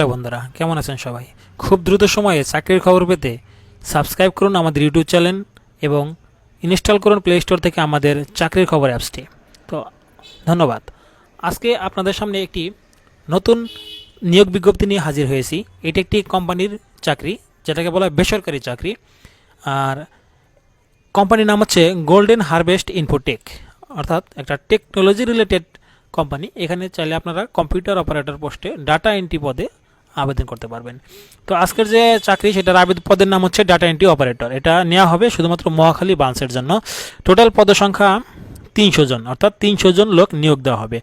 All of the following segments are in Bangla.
হ্যালো বন্ধুরা, কেমন আছেন সবাই? খুব দ্রুত সময়ে চাকরির খবর পেতে সাবস্ক্রাইব করুন আমাদের ইউটিউব চ্যানেল এবং ইনস্টল করুন প্লে স্টোর থেকে আমাদের চাকরির খবর অ্যাপসটি। তো ধন্যবাদ। আজকে আপনাদের সামনে একটি নতুন নিয়োগ বিজ্ঞপ্তি নিয়ে হাজির হয়েছি। এটি একটি কোম্পানির চাকরি, যেটাকে বলা হয় বেসরকারি চাকরি। আর কোম্পানির নাম হচ্ছে গোল্ডেন হারভেস্ট ইনফোটেক, অর্থাৎ একটা টেকনোলজি রিলেটেড কোম্পানি। এখানে চাইলে আপনারা কম্পিউটার অপারেটর পোস্টে ডাটা এন্ট্রি পদে আবেদন করতে পারবেন। তো আজকের যে চাকরি, সেটার আবেদন পদের নাম হচ্ছে ডাটা এন্ট্রি অপারেটর। এটা নেওয়া হবে শুধুমাত্র মহাখালী ব্রাঞ্চের জন্য। টোটাল পদসংখ্যা 300 জন, অর্থাৎ 300 জন লোক নিয়োগ দেওয়া হবে।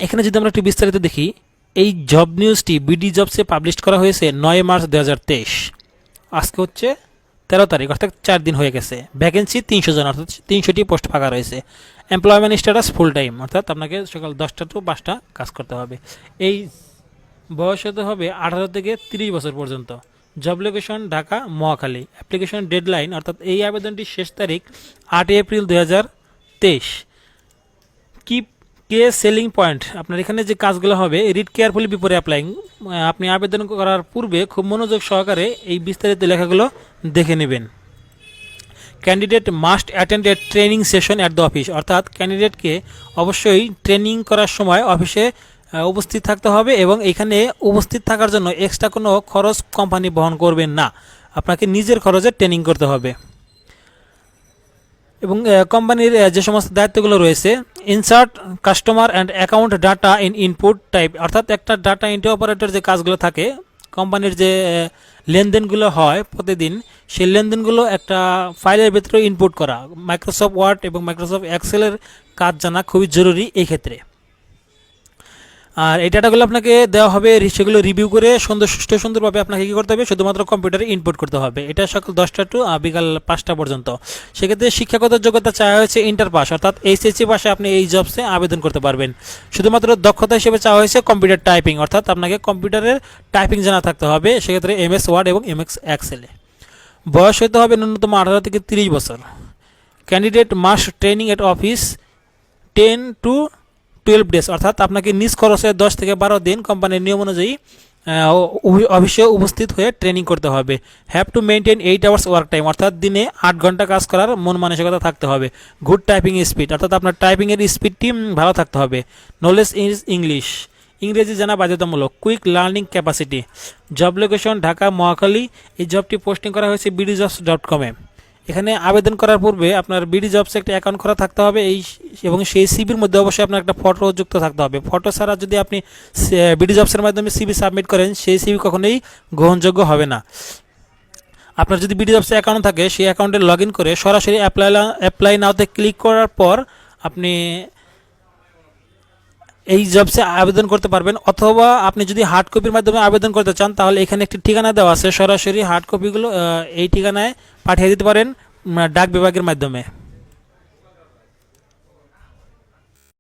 এখানে যদি আমরা একটু বিস্তারিত দেখি, এই জব নিউজটি বিডি জবসে পাবলিশ করা হয়েছে 9 মার্চ 2023। আজকে হচ্ছে 13 তারিখ, অর্থাৎ 4 দিন হয়ে গেছে। ভ্যাকেন্সি 300 জন, অর্থাৎ 300টি পোস্ট ফাঁকা রয়েছে। এমপ্লয়মেন্ট স্ট্যাটাস ফুল টাইম, অর্থাৎ আপনাকে সকাল 10টা টু 5টা কাজ করতে হবে। এই বয়স হতে হবে 18 থেকে 30 বছর পর্যন্ত। Job location Dhaka, Mohakhali. Application deadline, অর্থাৎ এই আবেদনটির শেষ তারিখ 8 এপ্রিল 2023। কি কে সেলিং পয়েন্ট, আপনার এখানে যে কাজগুলো হবে, রিড কেয়ারফুলি বিফোর অ্যাপ্লাইং। আপনি আবেদন করার পূর্বে খুব মনোযোগ সহকারে এই বিস্তারিত লেখাগুলো দেখে নেবেন। Candidate must attend a training session at the office, অর্থাৎ ক্যান্ডিডেটকে অবশ্যই ট্রেনিং করার সময় অফিসে উপস্থিত থাকতে হবে এবং এখানে উপস্থিত থাকার জন্য এক্সট্রা কোনো খরচ কোম্পানি বহন করবেন না। আপনাকে নিজের খরচে ট্রেনিং করতে হবে। এবং কোম্পানির যে সমস্ত দায়িত্বগুলো রয়েছে, insert customer and account data in input type, অর্থাৎ একটা ডাটা এন্ট্রি অপারেটর যে কাজগুলো থাকে, কোম্পানির যে লেনদেনগুলো হয় প্রতিদিন, সেই লেনদেনগুলো একটা ফাইলের ভিতরে ইনপুট করা। মাইক্রোসফট ওয়ার্ড এবং মাইক্রোসফট এক্সেলের কাজ জানা খুবই জরুরি এই ক্ষেত্রে। আর এই ডাটাগুলো আপনাকে দেওয়া হবে, সেগুলো রিভিউ করে সুন্দরভাবে আপনাকে কী করতে হবে, শুধুমাত্র কম্পিউটারে ইনপুট করতে হবে। এটা সকাল 10টা টু বিকাল 5টা পর্যন্ত। সেক্ষেত্রে শিক্ষাগত যোগ্যতা চাওয়া হয়েছে ইন্টার পাস, অর্থাৎ এইচএসসি পাশে আপনি এই জবসে আবেদন করতে পারবেন। শুধুমাত্র দক্ষতা হিসেবে চাওয়া হয়েছে কম্পিউটার টাইপিং, অর্থাৎ আপনাকে কম্পিউটারের টাইপিং জানা থাকতে হবে, সেক্ষেত্রে এমএস ওয়ার্ড এবং এমএস এক্সেলে। বয়স হতে হবে ন্যূনতম 18 থেকে 30 বছর। Candidate must training at office 10 to 12 days, অর্থাৎ আপনাকে নিজ খরচে 10 থেকে 12 দিন কোম্পানির নিয়ম অনুযায়ী অফিসে উপস্থিত হয়ে ট্রেনিং করতে হবে। Have to maintain 8 hours work time, অর্থাৎ দিনে 8 ঘন্টা কাজ করার মন মানসিকতা থাকতে হবে। গুড টাইপিং স্পিড, অর্থাৎ আপনার টাইপিংয়ের স্পিডটি ভালো থাকতে হবে। নলেজ ইজ ইংলিশ, ইংরেজি জানা বাধ্যতামূলক। Quick learning capacity. Job location Dhaka, Mohakhali. এই জবটি পোস্টিং করা হয়েছে bdjobs.com-এ। এখানে আবেদন করার পূর্বে আপনার বিডি জবসে একটা অ্যাকাউন্ট করা থাকতে হবে, এবং সেই সিবির মধ্যে অবশ্যই আপনার একটা ফটো যুক্ত থাকতে হবে। ফটো ছাড়া যদি আপনি বিডি জবসের মাধ্যমে সিবি সাবমিট করেন, সেই সিবি কখনোই গ্রহণযোগ্য হবে না। আপনার যদি বিডি জবসে অ্যাকাউন্ট থাকে, সেই অ্যাকাউন্টে লগ ইন করে সরাসরি অ্যাপ্লাই নাওতে ক্লিক করার পর আপনি এই জবসে আবেদন করতে পারবেন। অথবা আপনি যদি হার্ড কপির মাধ্যমে আবেদন করতে চান, তাহলে এখানে একটি ঠিকানা দেওয়া আছে, সরাসরি হার্ড কপিগুলো এই ঠিকানায় পাঠিয়ে দিতে পারেন ডাক বিভাগের মাধ্যমে।